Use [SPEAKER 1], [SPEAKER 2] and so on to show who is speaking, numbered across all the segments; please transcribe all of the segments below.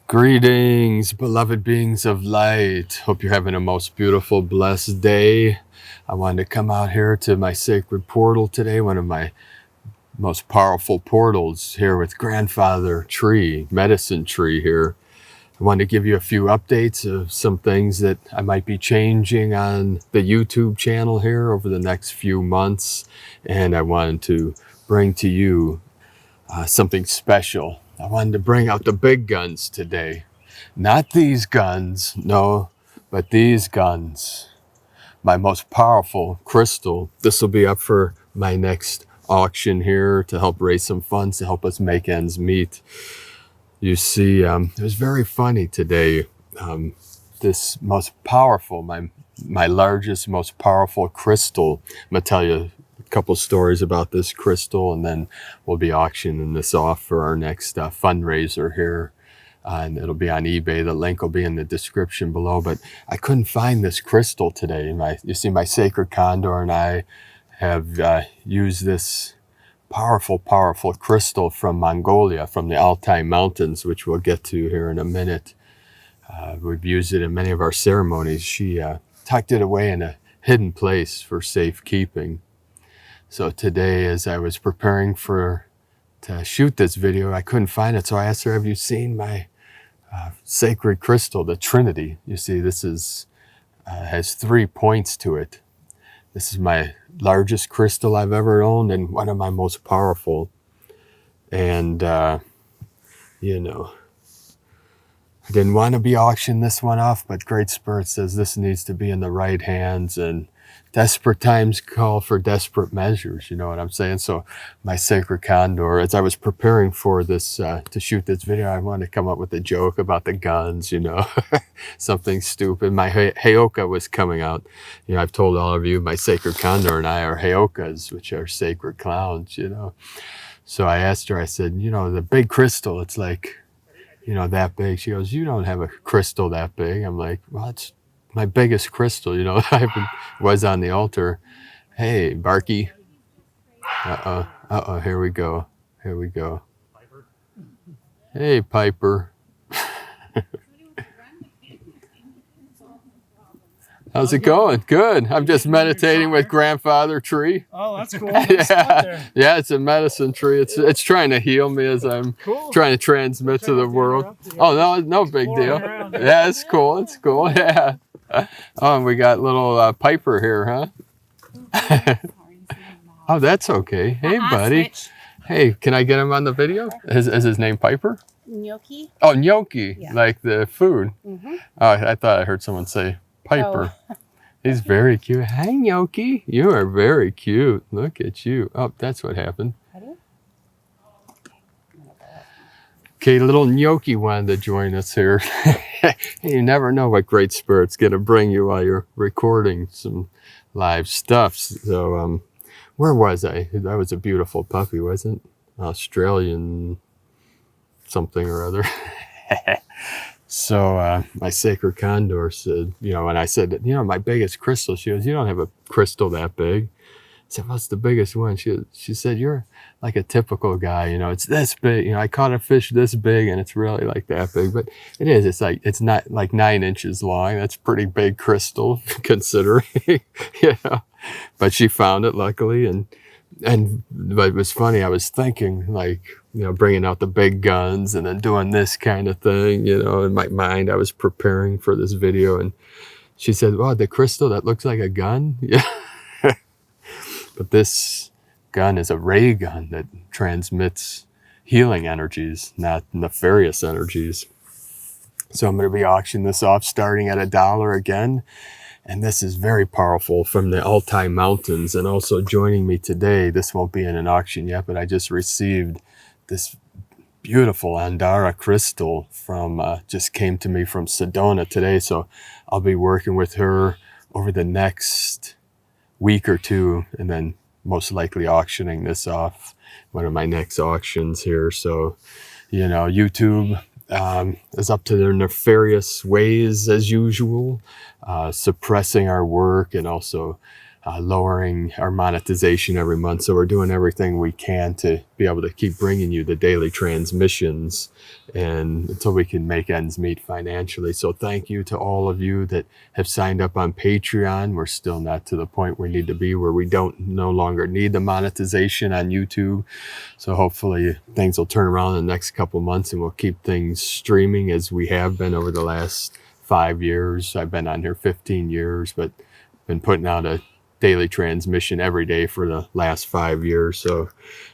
[SPEAKER 1] Greetings, beloved beings of light. Hope you're having a most beautiful, blessed day. I wanted to come out here to my sacred portal today, one of my most powerful portals here with Grandfather Tree, Medicine Tree here. I wanted to give you a few updates of some things that I might be changing on the YouTube channel here over the next few months. And I wanted to bring to you something special. I wanted to bring out the big guns today. Not these guns, no, but these guns. My most powerful crystal. This will be up for my next auction here to help raise some funds to help us make ends meet. You see, it was very funny today. This most powerful, my largest, most powerful crystal. I'm going to tell you couple stories about this crystal, and then we'll be auctioning this off for our next fundraiser here, and it'll be on eBay. The link will be in the description below. But I couldn't find this crystal today. You see, my sacred Condor and I have used this powerful crystal from Mongolia, from the Altai Mountains, which we'll get to here in a minute. We've used it in many of our ceremonies. She tucked it away in a hidden place for safekeeping. So today, as I was preparing to shoot this video, I couldn't find it. So I asked her, have you seen my sacred crystal, the Trinity? You see, this has 3 points to it. This is my largest crystal I've ever owned and one of my most powerful. And, you know, I didn't want to be auctioning this one off, but Great Spirit says this needs to be in the right hands, and desperate times call for desperate measures, you know what I'm saying? So my sacred Condor, as I was preparing for this, to shoot this video, I wanted to come up with a joke about the guns, you know, something stupid. My Heyoka was coming out. You know, I've told all of you, my sacred Condor and I are Heyokas, which are sacred clowns, you know. So I asked her, I said, you know, the big crystal, it's like, you know, that big. She goes, you don't have a crystal that big. I'm like, well, it's my biggest crystal, you know, was on the altar. Hey, Barky. Here we go. Hey, Piper. How's it going? Good. I'm just meditating with Grandfather Tree.
[SPEAKER 2] Oh, that's cool.
[SPEAKER 1] Yeah, it's a medicine tree. It's trying to heal me as I'm trying to transmit to the world. Oh, no big deal. Yeah, it's cool. It's cool. Yeah. Oh, and we got little Piper here, huh? Oh, that's okay. Hey, buddy. Hey, can I get him on the video? Is his name Piper?
[SPEAKER 3] Gnocchi.
[SPEAKER 1] Oh, gnocchi, yeah. Like the food.
[SPEAKER 3] Mm-hmm.
[SPEAKER 1] Oh, I thought I heard someone say Piper. Oh. He's very cute. Hi, gnocchi. You are very cute. Look at you. Oh, that's what happened. Okay, little gnocchi wanted to join us here. You never know what Great Spirit's going to bring you while you're recording some live stuff. So, where was I? That was a beautiful puppy, wasn't it? Australian something or other. So, my sacred Condor said, you know, when I said, you know, my biggest crystal, she goes, you don't have a crystal that big. I said, what's the biggest one? She said, you're like a typical guy, you know, it's this big. You know, I caught a fish this big and it's really like that big, but it is. It's not like 9 inches long. That's pretty big crystal considering, you know, but she found it luckily. But it was funny. I was thinking like, you know, bringing out the big guns and then doing this kind of thing, you know, in my mind, I was preparing for this video, and she said, "Oh, the crystal that looks like a gun." Yeah. But this gun is a ray gun that transmits healing energies, not nefarious energies. So I'm going to be auctioning this off starting at $1 again. And this is very powerful from the Altai Mountains. And also joining me today, this won't be in an auction yet, but I just received this beautiful Andara crystal from, just came to me from Sedona today. So I'll be working with her over the next week or two, and then most likely auctioning this off, one of my next auctions here. So, you know, YouTube is up to their nefarious ways as usual, suppressing our work and also lowering our monetization every month. So we're doing everything we can to be able to keep bringing you the daily transmissions and until we can make ends meet financially. So thank you to all of you that have signed up on Patreon. We're still not to the point we need to be where we no longer need the monetization on YouTube. So hopefully things will turn around in the next couple months and we'll keep things streaming as we have been over the last 5 years. I've been on here 15 years, but been putting out a daily transmission every day for the last 5 years. So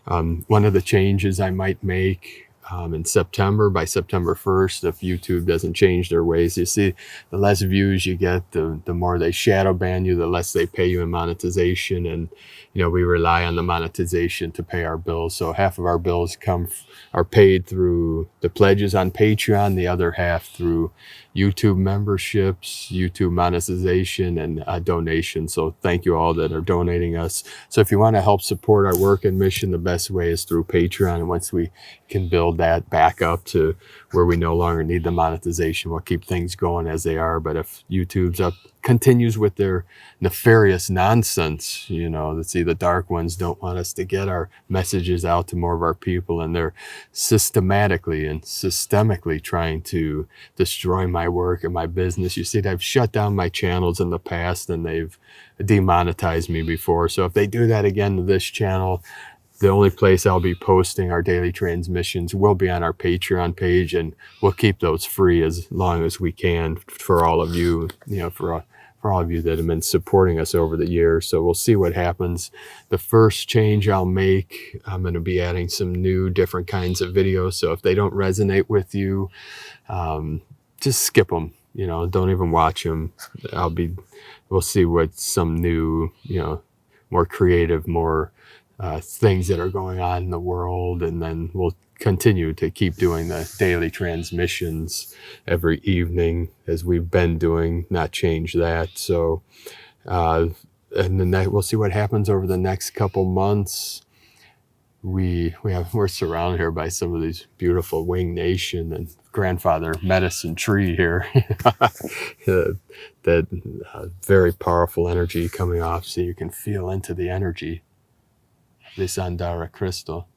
[SPEAKER 1] one of the changes I might make in September, by September 1st, if YouTube doesn't change their ways, you see, the less views you get, the more they shadow ban you, the less they pay you in monetization. And, you know, we rely on the monetization to pay our bills. So half of our bills are paid through the pledges on Patreon, the other half through YouTube memberships, YouTube monetization, and donations. So thank you all that are donating us. So if you want to help support our work and mission, the best way is through Patreon. And once we can build that back up to where we no longer need the monetization, we'll keep things going as they are. But if YouTube's continues with their nefarious nonsense, you know, let's see, the dark ones don't want us to get our messages out to more of our people, and they're systematically and systemically trying to destroy my work and my business. You see, they've shut down my channels in the past and they've demonetized me before. So if they do that again to this channel, the only place I'll be posting our daily transmissions will be on our Patreon page, and we'll keep those free as long as we can for all of you, you know, for all of you that have been supporting us over the years. So we'll see what happens. The first change I'll make, I'm going to be adding some new different kinds of videos. So if they don't resonate with you, just skip them, you know, don't even watch them. We'll see what some new, you know, more creative, more things that are going on in the world, and then we'll continue to keep doing the daily transmissions every evening as we've been doing, not change that. So and then we'll see what happens over the next couple months. We're surrounded here by some of these beautiful winged nation and grandfather medicine tree here. that very powerful energy coming off, so you can feel into the energy. This Andara crystal.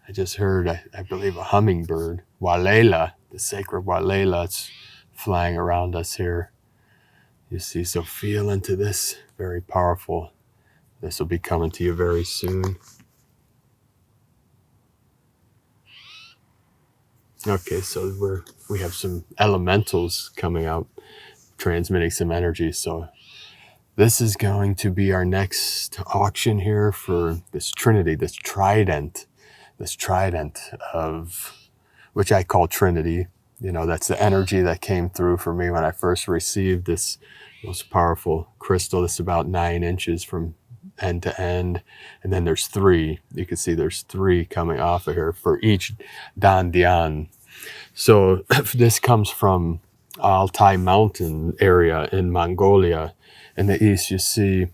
[SPEAKER 1] I just heard, I believe, a hummingbird, Walela, the sacred Walela, it's flying around us here. You see, so feel into this, very powerful. This will be coming to you very soon. Okay, so we have some elementals coming out, transmitting some energy. So this is going to be our next auction here for this Trinity, this Trident of, which I call Trinity. You know, that's the energy that came through for me when I first received this most powerful crystal. This is about 9 inches from end to end. And then there's 3. You can see there's 3 coming off of here for each Dandian. So this comes from Altai mountain area in Mongolia. In the east, you see,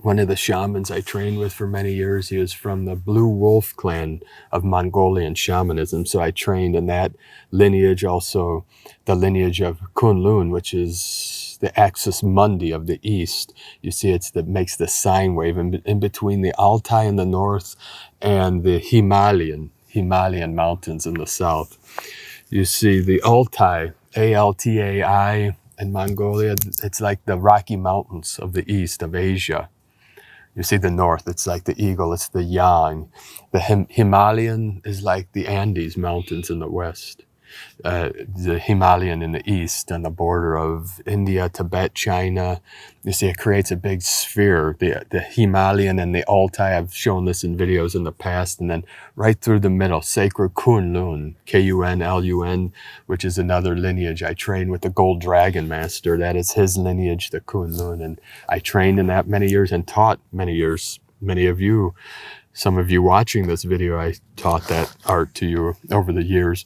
[SPEAKER 1] one of the shamans I trained with for many years, he was from the Blue Wolf clan of Mongolian shamanism. So I trained in that lineage, also the lineage of Kunlun, which is the axis mundi of the east. You see, it's that makes the sine wave in between the Altai in the north and the Himalayan mountains in the south. You see the Altai, Altai, in Mongolia, it's like the Rocky Mountains of the east of Asia. You see the north, it's like the eagle, it's the yang. The Himalayan is like the Andes mountains in the west. The Himalayan in the east, on the border of India, Tibet, China. You see, it creates a big sphere. The Himalayan and the Altai, I've shown this in videos in the past, and then right through the middle, sacred Kunlun, Kunlun, which is another lineage. I trained with the Gold Dragon Master. That is his lineage, the Kunlun, and I trained in that many years and taught many years. Many of you, some of you watching this video, I taught that art to you over the years.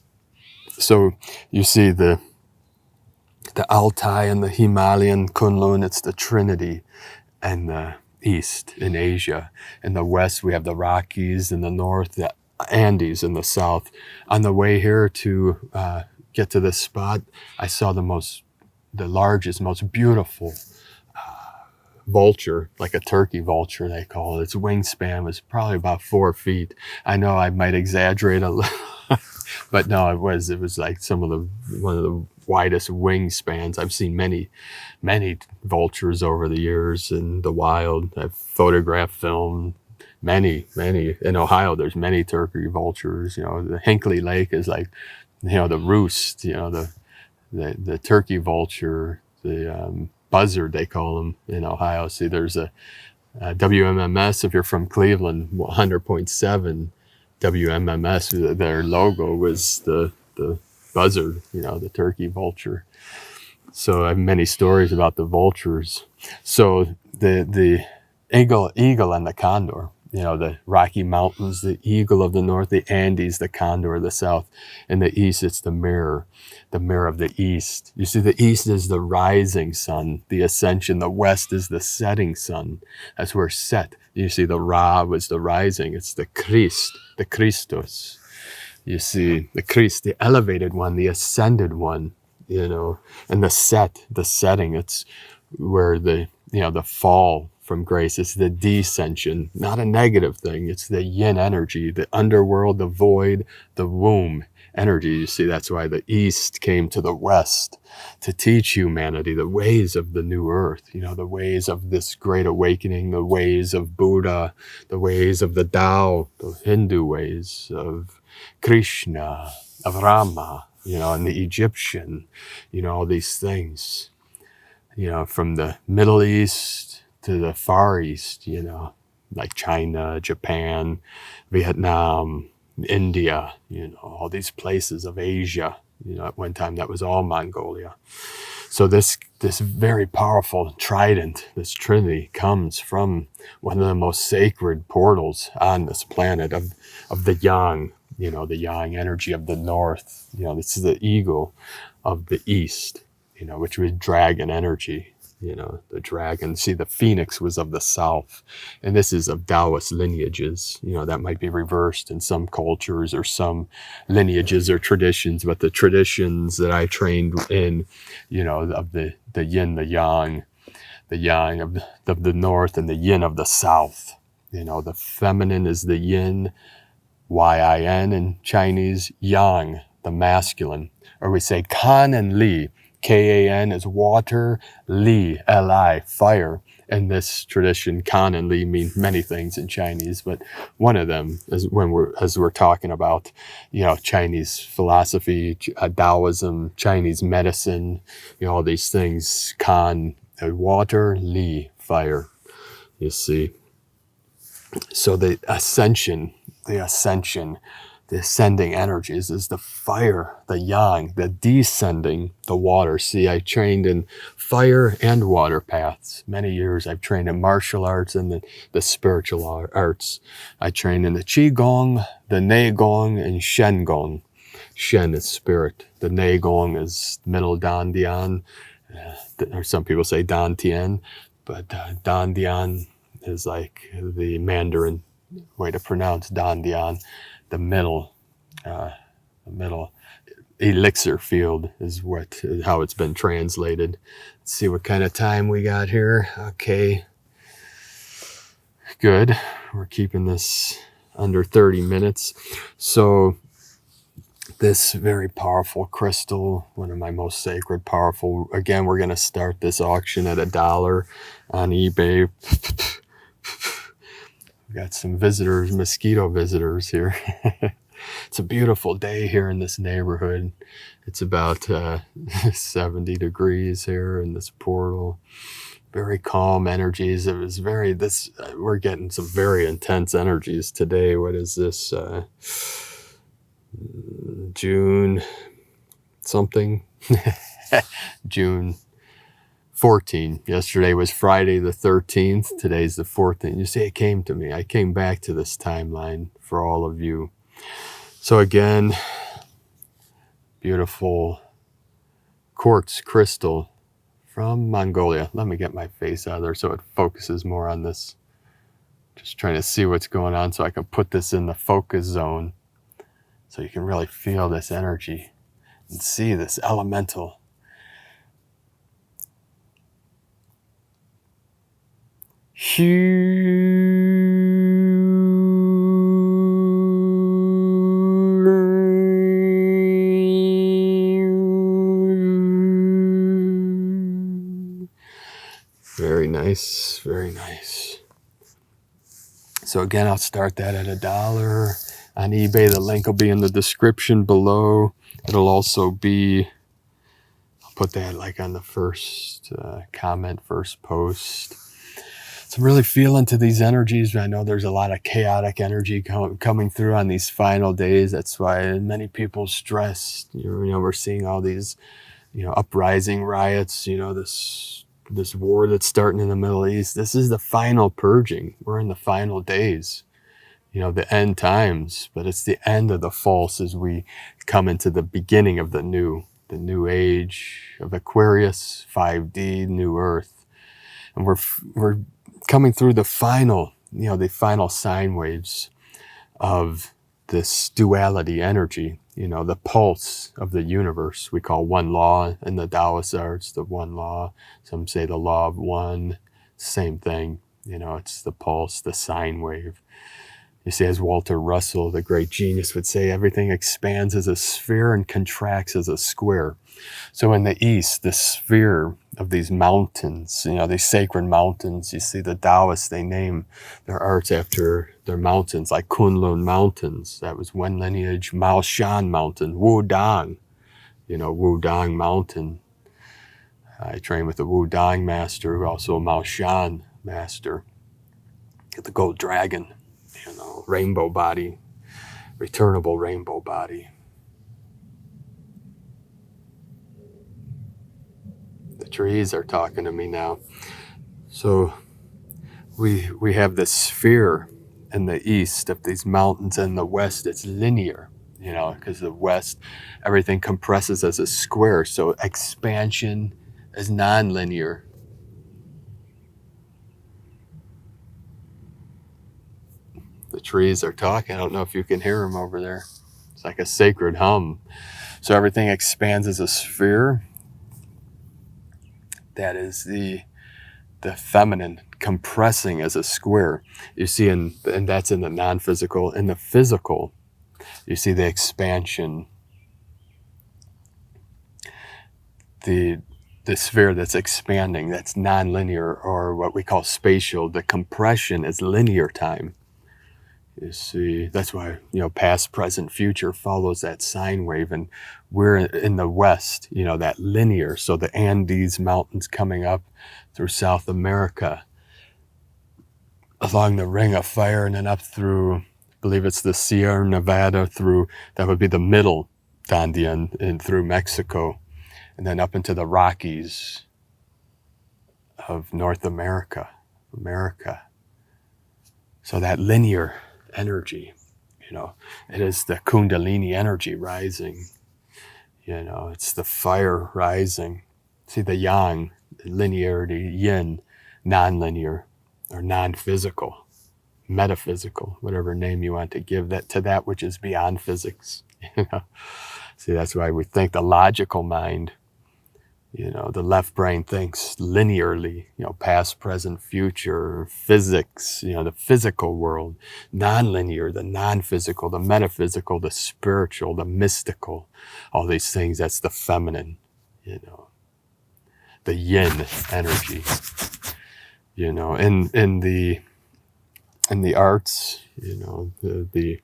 [SPEAKER 1] So you see the Altai and the Himalayan Kunlun, it's the Trinity, and the east in Asia. In the west, we have the Rockies. In the north, the Andes. In the south. On the way here to get to this spot, I saw the largest, most beautiful vulture, like a turkey vulture, they call it. Its wingspan was probably about 4 feet. I know I might exaggerate a little, but no, it was like one of the widest wingspans. I've seen many vultures over the years in the wild. I've photographed, filmed many. In Ohio, there's many turkey vultures. The Hinckley Lake is like, the roost, the turkey vulture, the buzzard, they call them in Ohio. See, there's a WMMS, if you're from Cleveland, 100.7 WMMS, their logo was the buzzard, the turkey vulture. So I have many stories about the vultures. So the eagle and the condor, the Rocky Mountains, the eagle of the north, the Andes, the condor of the south. In the east, it's the mirror of the east. You see, the east is the rising sun, the ascension. The west is the setting sun. That's where set. You see, the Ra was the rising. It's the Christ, the Christos. You see, the Christ, the elevated one, the ascended one, and the setting. It's where the fall from grace. It's the descension, not a negative thing. It's the yin energy, the underworld, the void, the womb energy. You see, that's why the East came to the West to teach humanity the ways of the new earth, the ways of this great awakening, the ways of Buddha, the ways of the Tao, the Hindu ways of Krishna, of Rama, and the Egyptian, all these things, from the Middle East to the Far East, like China, Japan, Vietnam, India, all these places of Asia. At one time that was all Mongolia. So this very powerful trident, this trinity, comes from one of the most sacred portals on this planet of the yang, the yang energy of the north. This is the eagle of the east, which was dragon energy. The dragon. See, the phoenix was of the south, and this is of Taoist lineages. That might be reversed in some cultures or some lineages or traditions, but the traditions that I trained in, of the yin, the yang of the north and the yin of the south. The feminine is the yin, yin in Chinese, yang, the masculine, or we say kan and li. Kan is water, li, li, fire. In this tradition, kan and li mean many things in Chinese, but one of them is as we're talking about, Chinese philosophy, Taoism, Chinese medicine, all these things. Kan, water, li, fire. You see. So the ascension, the ascending energies is the fire, the yang, the descending, the water. See, I trained in fire and water paths. Many years I've trained in martial arts and the spiritual arts. I trained in the Qigong, the Neigong, and Shen Gong. Shen is spirit. The Neigong is middle Dan Dian, or some people say Dan Tian, but Dan Dian is like the Mandarin way to pronounce Dan Dian. The middle elixir field is how it's been translated. Let's see what kind of time we got here. Okay, good. We're keeping this under 30 minutes. So this very powerful crystal, one of my most sacred, powerful. Again, we're going to start this auction at $1 on eBay. We got some visitors, mosquito visitors here. It's a beautiful day here in this neighborhood. It's about 70 degrees here in this portal. Very calm energies. We're getting some very intense energies today. What is this? June something? June 14. Yesterday was Friday the 13th. Today's the 14th. You see, it came to me. I came back to this timeline for all of you. So again, beautiful quartz crystal from Mongolia. Let me get my face out of there so it focuses more on this. Just trying to see what's going on so I can put this in the focus zone so you can really feel this energy and see this elemental. Very nice, very nice. So again, I'll start that at $1 on eBay. The link will be in the description below. It'll also be, I'll put that like on the first comment, first post. So I'm really feeling to these energies. I know there's a lot of chaotic energy coming through on these final days. That's why many people stressed. You know, we're seeing all these, uprising riots, this war that's starting in the Middle East. This is the final purging. We're in the final days, the end times, but it's the end of the false as we come into the beginning of the new age of Aquarius, 5D, new earth. And we're coming through the final, the final sine waves of this duality energy, the pulse of the universe. We call one law in the Taoist arts, the one law. Some say the law of one, same thing. It's the pulse, the sine wave. You see, as Walter Russell, the great genius, would say, everything expands as a sphere and contracts as a square. So in the East, the sphere of these mountains, these sacred mountains, you see the Taoists, they name their arts after their mountains, like Kunlun Mountains. That was one lineage. Mao Shan Mountain, Wudang, Wudang Mountain. I trained with the Wudang master, also a Mao Shan master. The gold dragon, rainbow body, returnable rainbow body. The trees are talking to me now. So we have this sphere in the East of these mountains, and the West, it's linear, because the West, everything compresses as a square. So expansion is non-linear. The trees are talking. I don't know if you can hear them over there. It's like a sacred hum. So everything expands as a sphere. That is the feminine compressing as a square. You see, and that's in the non-physical. In the physical, you see the expansion. The sphere that's expanding, that's non-linear, or what we call spatial. The compression is linear time. You see, that's why, past, present, future follows that sine wave. And we're in the West, that linear. So the Andes Mountains coming up through South America, along the Ring of Fire, and then up through, I believe it's the Sierra Nevada, through, that would be the middle Andean, and through Mexico, and then up into the Rockies of North America. So that linear energy, it is the Kundalini energy rising. It's the fire rising. See, the yang, linearity, yin, non-linear or non-physical, metaphysical, whatever name you want to give that to that which is beyond physics. See, that's why we think the logical mind, the left brain thinks linearly, past, present, future, physics, the physical world, non-linear, the non-physical, the metaphysical, the spiritual, the mystical, all these things. That's the feminine, the yin energy, in the arts, the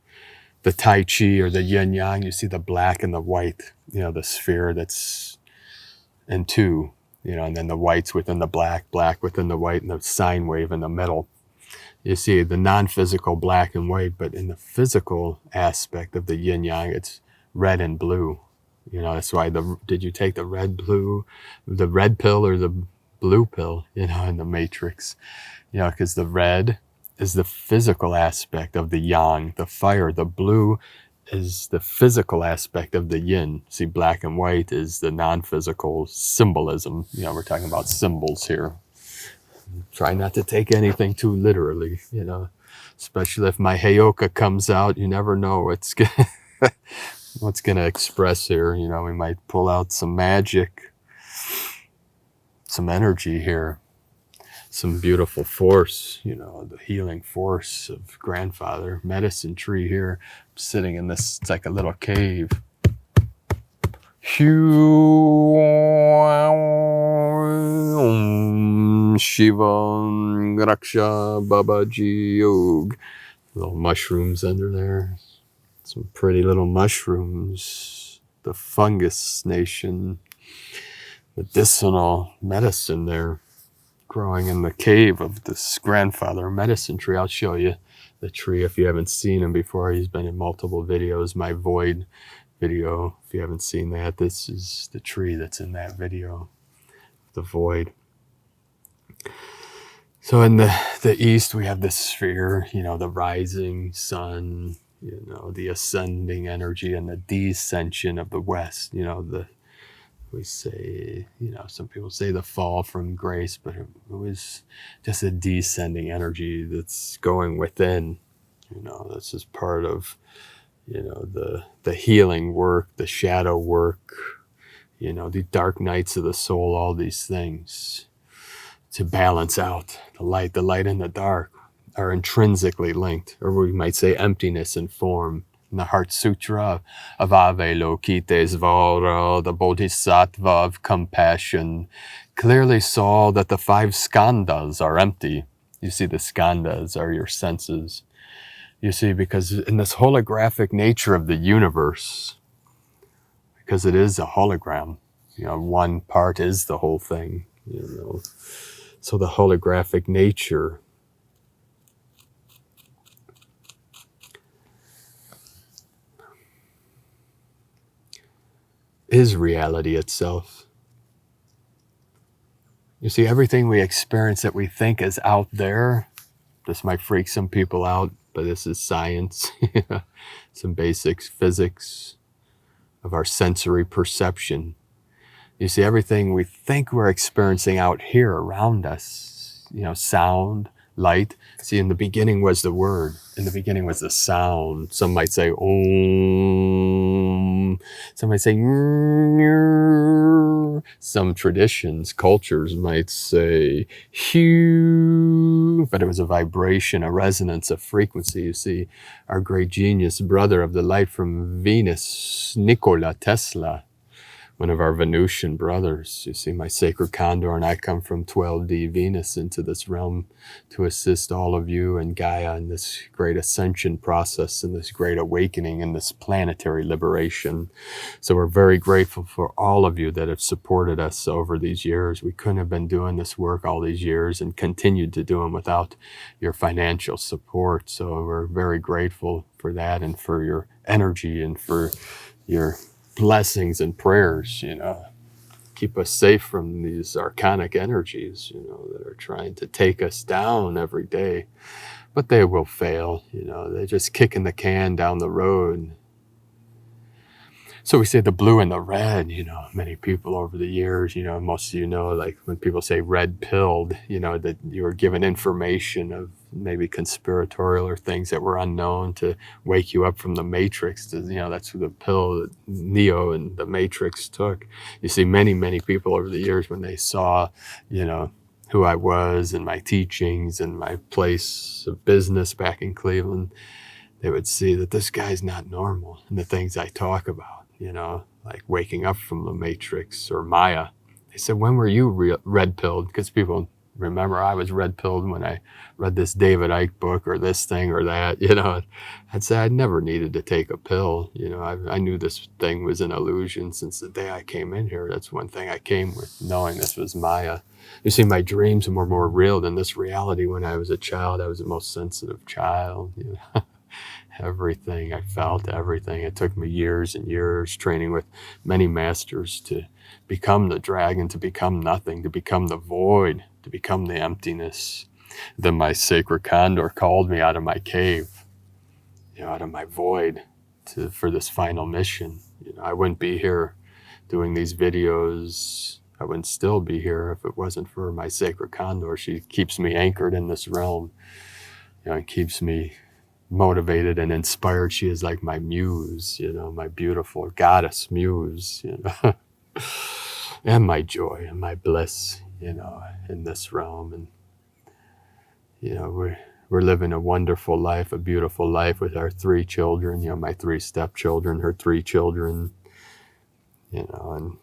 [SPEAKER 1] Tai Chi or the yin yang, you see the black and the white, the sphere that's in two, and then the whites within the black within the white, and the sine wave in the middle. You see the non-physical black and white, but in the physical aspect of the yin yang, it's red and blue. That's why did you take the red pill or the blue pill, in the Matrix? Because the red is the physical aspect of the yang, the fire. The blue is the physical aspect of the yin. See, black and white is the non-physical symbolism. We're talking about symbols here. Try not to take anything too literally, especially if my Heyoka comes out. You never know what's going to express here. We might pull out some magic, some energy here. some beautiful force, the healing force of grandfather. Medicine tree here, sitting in this, it's like a little cave. Shiva Raksha Babaji Yog. Little mushrooms under there. Some pretty little mushrooms. The fungus nation. Medicinal medicine there. Growing in the cave of this grandfather medicine tree. I'll show you the tree if you haven't seen him before. He's been in multiple videos. My void video, if you haven't seen that, this is the tree that's in that video, the void. So in the east we have the sphere, the rising sun, the ascending energy, and the descension of the west. We say, some people say the fall from grace, but it was just a descending energy that's going within. This is part of the healing work, the shadow work, the dark nights of the soul, all these things to balance out the light and the dark are intrinsically linked, or we might say emptiness and form. In the Heart Sutra of Avalokitesvara, the Bodhisattva of compassion, clearly saw that the 5 skandhas are empty. You see, the skandhas are your senses. You see, because in this holographic nature of the universe, because it is a hologram, one part is the whole thing, So the holographic nature is reality itself. You see, everything we experience that we think is out there, this might freak some people out, but this is science, some basics, physics of our sensory perception. You see, everything we think we're experiencing out here around us, sound, light. See, in the beginning was the word. In the beginning was the sound. Some might say, Om. Some might say, Nyur. Some traditions, cultures might say, Hugh. But it was a vibration, a resonance, a frequency. You see, our great genius brother of the light from Venus, Nikola Tesla, one of our Venusian brothers. You see, my sacred Condor and I come from 12D Venus into this realm to assist all of you and Gaia in this great ascension process and this great awakening and this planetary liberation. So we're very grateful for all of you that have supported us over these years. We couldn't have been doing this work all these years and continued to do them without your financial support. So we're very grateful for that and for your energy and for your blessings and prayers, keep us safe from these archonic energies, that are trying to take us down every day, but they will fail, they're just kicking the can down the road. So we say the blue and the red, many people over the years, most of like when people say red pilled, that you were given information of maybe conspiratorial or things that were unknown to wake you up from the matrix. That's the pill that Neo and the Matrix took. You see, many people over the years when they saw, who I was and my teachings and my place of business back in Cleveland, they would see that this guy's not normal and the things I talk about. Like waking up from the matrix or Maya. They said, when were you red-pilled? Because people remember I was red-pilled when I read this David Icke book or this thing or that, I'd say I never needed to take a pill. I knew this thing was an illusion since the day I came in here. That's one thing I came with, knowing this was Maya. You see, my dreams were more real than this reality. When I was a child, I was the most sensitive child, Everything, I felt everything. It took me years and years training with many masters to become the dragon, to become nothing, to become the void, to become the emptiness. Then my sacred Condor called me out of my cave, out of my void for this final mission. I wouldn't be here doing these videos. I wouldn't still be here if it wasn't for my sacred Condor. She keeps me anchored in this realm, and keeps me motivated and inspired. She is like my muse, my beautiful goddess muse, and my joy and my bliss, in this realm. And You know, we're living a wonderful life, a beautiful life with our 3 children, you know, my 3 stepchildren, her 3 children, you know, and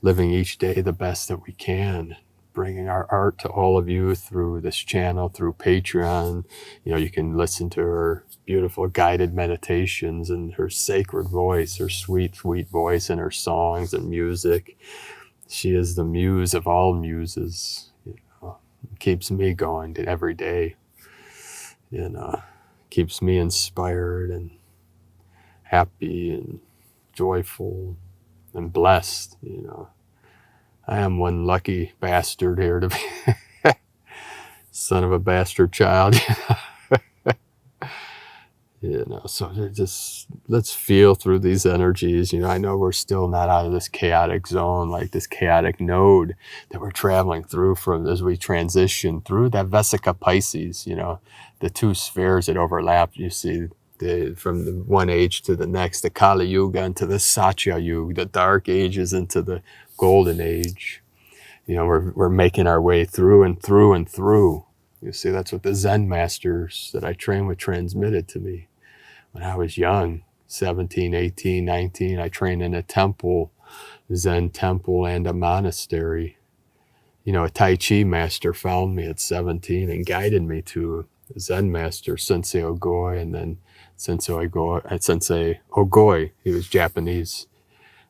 [SPEAKER 1] living each day the best that we can, bringing our art to all of you through this channel, through Patreon. You know, you can listen to her beautiful guided meditations and her sacred voice, her sweet, sweet voice, and her songs and music. She is the muse of all muses. You know, keeps me going every day. You know, keeps me inspired and happy and joyful and blessed. You know, I am one lucky bastard here to be son of a bastard child. You know, so just let's feel through these energies. You know, I know we're still not out of this chaotic zone, like this chaotic node that we're traveling through from as we transition through that Vesica Pisces, you know, the 2 spheres that overlap. You see from the one age to the next, the Kali Yuga into the Satya Yuga, the dark ages into the golden age. You know, we're making our way through and through and through. You see, that's what the Zen masters that I trained with transmitted to me. When I was young, 17, 18, 19, I trained in a temple, Zen temple, and a monastery. You know, a Tai Chi master found me at 17 and guided me to a Zen master, Sensei Ogoi, and then Sensei Ogoi, he was Japanese.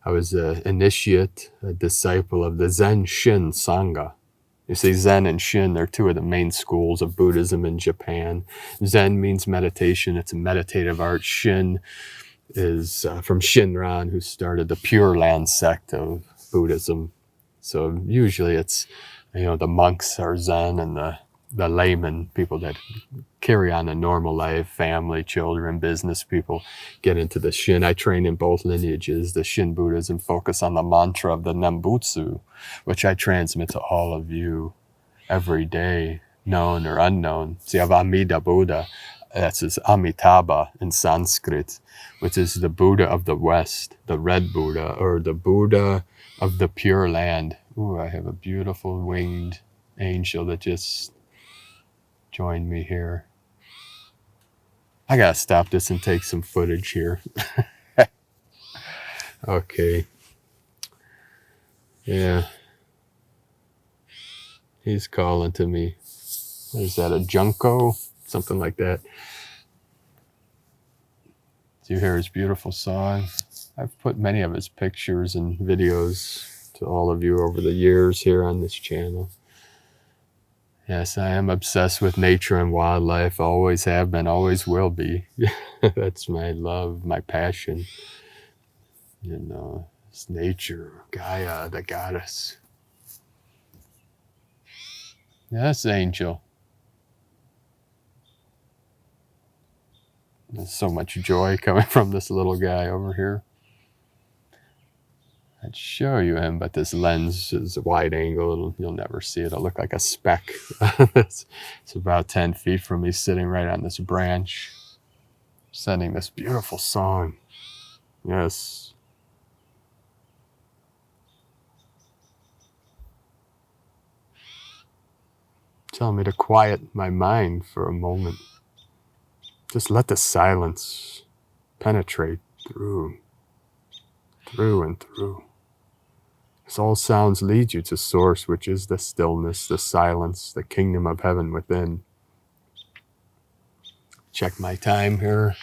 [SPEAKER 1] I was an initiate, a disciple of the Zen Shin Sangha. You see, Zen and Shin, they're 2 of the main schools of Buddhism in Japan. Zen means meditation. It's a meditative art. Shin is from Shinran, who started the Pure Land sect of Buddhism. So usually it's, you know, the monks are Zen and the laymen, people that carry on a normal life, family, children, business people, get into the Shin. I train in both lineages. The Shin Buddhism focus on the mantra of the Nembutsu, which I transmit to all of you every day, known or unknown. See, I have Amida Buddha, that's his Amitabha in Sanskrit, which is the Buddha of the West, the red Buddha, or the Buddha of the Pure Land. Ooh, I have a beautiful winged angel that just joined me here. I gotta stop this and take some footage here. Okay. Yeah. He's calling to me. Is that a Junko? Something like that. Do you hear his beautiful song? I've put many of his pictures and videos to all of you over the years here on this channel. Yes, I am obsessed with nature and wildlife. Always have been, always will be. That's my love, my passion. You know, it's nature, Gaia, the goddess. Yes, angel. There's so much joy coming from this little guy over here. I'd show you him, but this lens is a wide angle. You'll never see it. It'll look like a speck. It's about 10 feet from me, sitting right on this branch, sending this beautiful song. Yes. Telling me to quiet my mind for a moment. Just let the silence penetrate through and through. As all sounds lead you to source, which is the stillness, the silence, the kingdom of heaven within. Check my time here.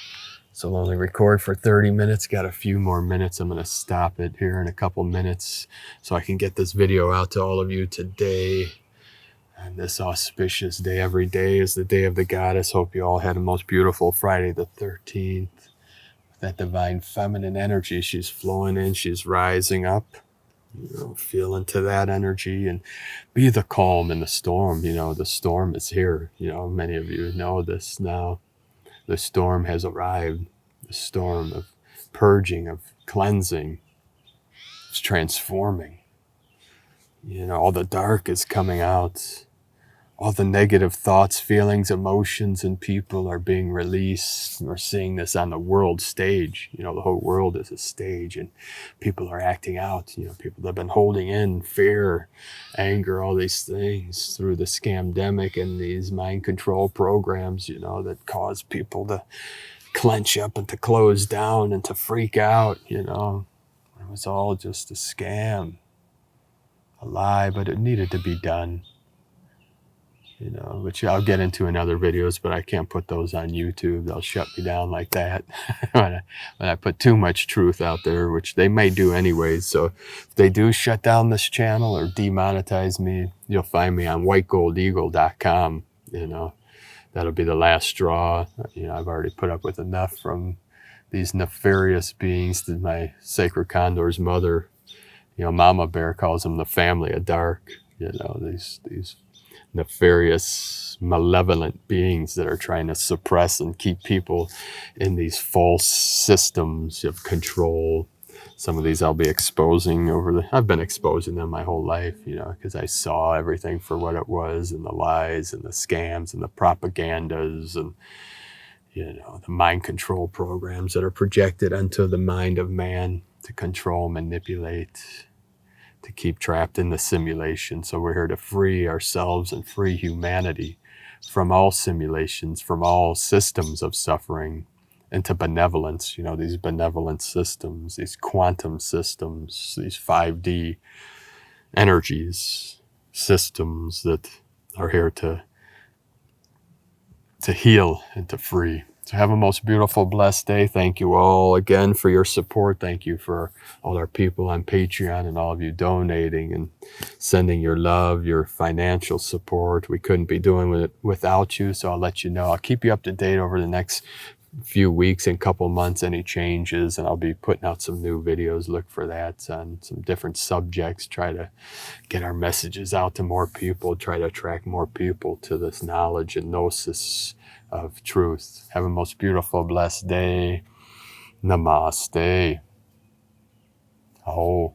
[SPEAKER 1] So I'll only record for 30 minutes. Got a few more minutes. I'm going to stop it here in a couple minutes so I can get this video out to all of you today. And this auspicious day, every day is the day of the goddess. Hope you all had a most beautiful Friday the 13th. With that divine feminine energy, she's flowing in, she's rising up. You know, feel into that energy and be the calm in the storm. You know, the storm is here. You know, many of you know this now. The storm has arrived. The storm of purging, of cleansing. It's transforming. You know, all the dark is coming out. all the negative thoughts, feelings, emotions, and people are being released. We're seeing this on the world stage. You know, the whole world is a stage, and people are acting out. You know, people have been holding in fear, anger, all these things through the scamdemic and these mind control programs, you know, that cause people to clench up and to close down and to freak out, you know. It was all just a scam, a lie, but it needed to be done. You know, which I'll get into in other videos, but I can't put those on YouTube. They'll shut me down like that when I put too much truth out there, which they may do anyways. So if they do shut down this channel or demonetize me, you'll find me on whitegoldeagle.com. You know, that'll be the last straw. You know, I've already put up with enough from these nefarious beings. That my sacred condor's mother, you know, Mama Bear calls them the family of dark. You know, these nefarious, malevolent beings that are trying to suppress and keep people in these false systems of control. Some of these I'll be exposing I've been exposing them my whole life, you know, because I saw everything for what it was, and the lies and the scams and the propagandas and, you know, the mind control programs that are projected onto the mind of man to control, manipulate, to keep trapped in the simulation. So we're here to free ourselves and free humanity from all simulations, from all systems of suffering, into benevolence. You know, these benevolent systems, these quantum systems, these 5D energies, systems that are here to heal and to free. So have a most beautiful, blessed day. Thank you all again for your support. Thank you for all our people on Patreon and all of you donating and sending your love, your financial support. We couldn't be doing it without you, so I'll let you know. I'll keep you up to date over the next few weeks and couple months, any changes, and I'll be putting out some new videos. Look for that on some different subjects. Try to get our messages out to more people, try to attract more people to this knowledge and gnosis of truth. Have a most beautiful, blessed day. Namaste. Aho.